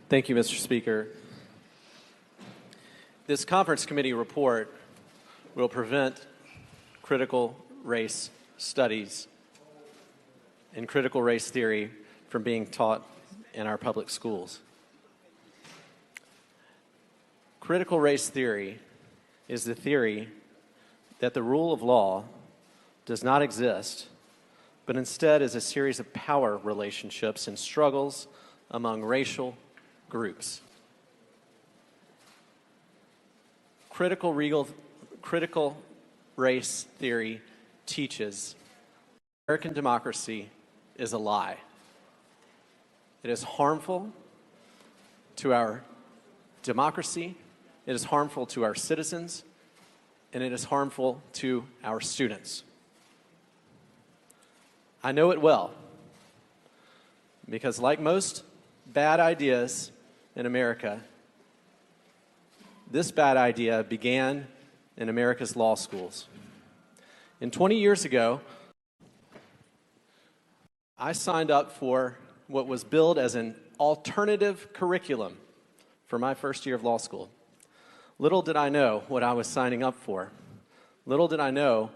Thank you, Mr. Speaker. This conference committee report will prevent critical race studies and critical race theory from being taught in our public schools. Critical race theory is the theory that the rule of law does not exist, but instead is a series of power relationships and struggles among racial groups. Critical race theory teaches American democracy is a lie. It is harmful to our democracy, it is harmful to our citizens, and it is harmful to our students. I know it well, because like most bad ideas in America, this bad idea began in America's law schools. And 20 years ago, I signed up for what was billed as an alternative curriculum for my first year of law school. Little did I know what I was signing up for. Little did I know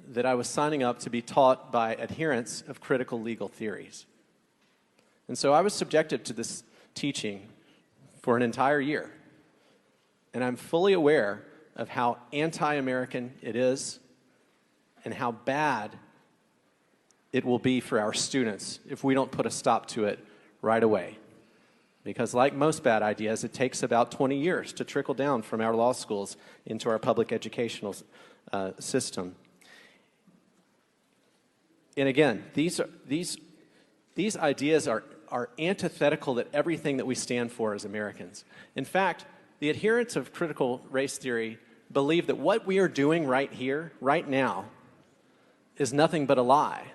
that I was signing up to be taught by adherents of critical legal theories. And so I was subjected to this teaching for an entire year. And I'm fully aware of how anti-American it is and how bad it will be for our students if we don't put a stop to it right away. Because like most bad ideas, it takes about 20 years to trickle down from our law schools into our public educational system. And again, these ideas are antithetical to everything that we stand for as Americans. In fact, the adherents of critical race theory believe that what we are doing right here, right now, is nothing but a lie.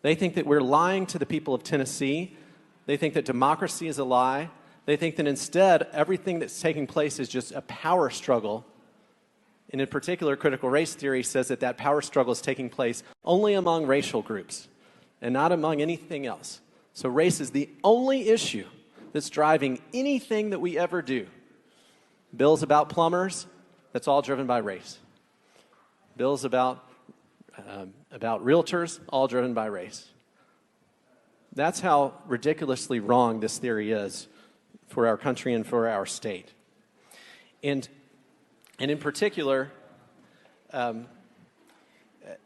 They think that we're lying to the people of Tennessee. They think that democracy is a lie. They think that instead, everything that's taking place is just a power struggle. And in particular, critical race theory says that that power struggle is taking place only among racial groups and not among anything else. So race is the only issue that's driving anything that we ever do. Bills about plumbers, that's all driven by race. Bills about realtors, all driven by race. That's how ridiculously wrong this theory is for our country and for our state. And in particular,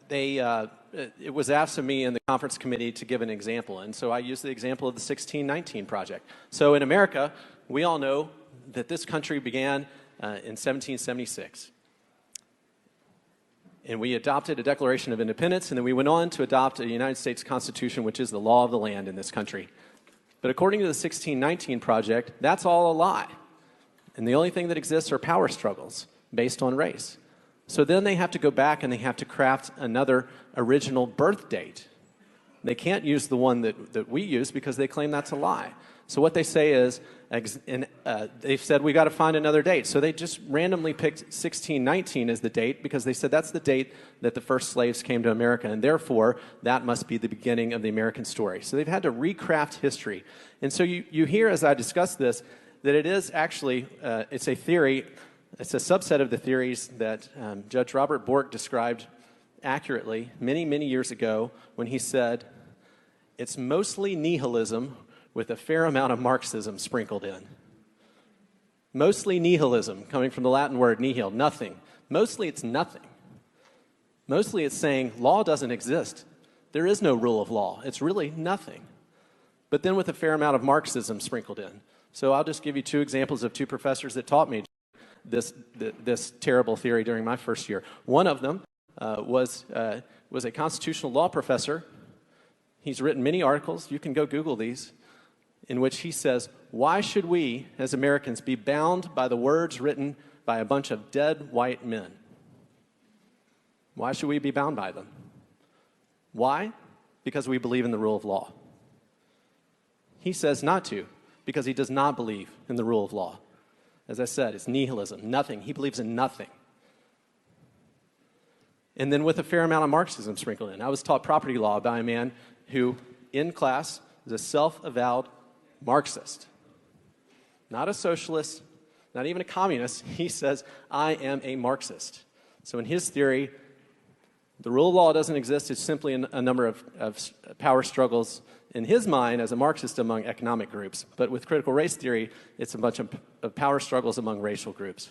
it was asked of me in the conference committee to give an example, and so I used the example of the 1619 Project. So in America, we all know that this country began in 1776. And we adopted a Declaration of Independence, and then we went on to adopt a United States Constitution, which is the law of the land in this country. But according to the 1619 Project, that's all a lie. And the only thing that exists are power struggles based on race. So then they have to go back and they have to craft another original birth date. They can't use the one that we use because they claim that's a lie. So what they say is, they've said, we got to find another date. So they just randomly picked 1619 as the date because they said that's the date that the first slaves came to America, and therefore that must be the beginning of the American story. So they've had to recraft history. And so you hear as I discuss this that it is actually, it's a theory, it's a subset of the theories that Judge Robert Bork described accurately many, many years ago when he said, it's mostly nihilism with a fair amount of Marxism sprinkled in. Mostly nihilism, coming from the Latin word nihil, nothing. Mostly it's nothing. Mostly it's saying law doesn't exist. There is no rule of law. It's really nothing. But then with a fair amount of Marxism sprinkled in. So I'll just give you two examples of two professors that taught me this terrible theory during my first year. One of them was a constitutional law professor. He's written many articles. You can go Google these, in which he says, why should we, as Americans, be bound by the words written by a bunch of dead white men? Why should we be bound by them? Why? Because we believe in the rule of law. He says not to, because he does not believe in the rule of law. As I said, it's nihilism, nothing. He believes in nothing. And then with a fair amount of Marxism sprinkled in. I was taught property law by a man who, in class, is a self-avowed Marxist. not a socialist, not even a communist. He says, I am a Marxist. So in his theory, the rule of law doesn't exist. It's simply a number of power struggles in his mind as a Marxist among economic groups. But with critical race theory, it's a bunch of power struggles among racial groups.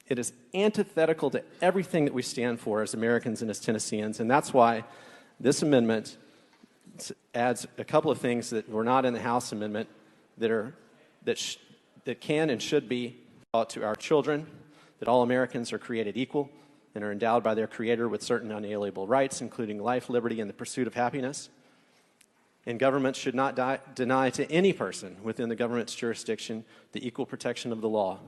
It is antithetical to everything that we stand for as Americans and as Tennesseans, and that's why this amendment adds a couple of things that were not in the House amendment that can and should be taught to our children, that all Americans are created equal and are endowed by their Creator with certain unalienable rights, including life, liberty, and the pursuit of happiness. And government should not deny to any person within the government's jurisdiction the equal protection of the law.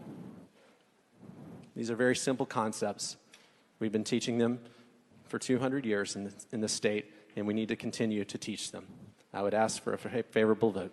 These are very simple concepts. We've been teaching them for 200 years in the state, and we need to continue to teach them. I would ask for a favorable vote.